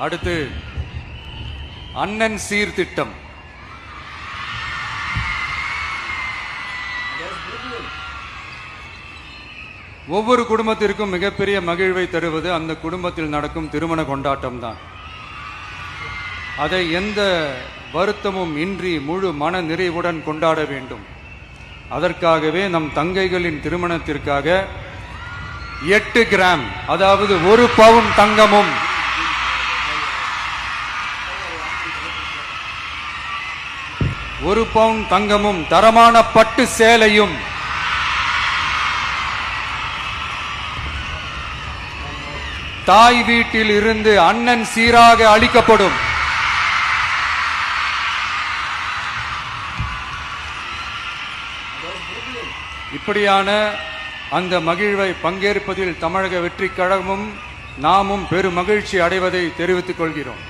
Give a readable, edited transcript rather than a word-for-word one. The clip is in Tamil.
அடுத்து அண்ணன் சீர்திட்டம். ஒவ்வொரு குடும்பத்திற்கும் மிகப்பெரிய மகிழ்வை தருவது அந்த குடும்பத்தில் நடக்கும் திருமண கொண்டாட்டம் தான். அதை எந்த வருத்தமும் இன்றி முழு மன நிறைவுடன் கொண்டாட வேண்டும். அதற்காகவே நம் தங்கைகளின் திருமணத்திற்காக 8 கிராம், அதாவது 1 பவுன் தங்கமும் 1 பவுன் தங்கமும் தரமான பட்டு சேலையும் தாய் வீட்டில் இருந்து அண்ணன் சீராக அளிக்கப்படும். இப்படியான அந்த மகிழ்வை பங்கேற்பதில் தமிழக வெற்றி கழகமும் நாமும் பெரும் மகிழ்ச்சி அடைவதை தெரிவித்துக் கொள்கிறோம்.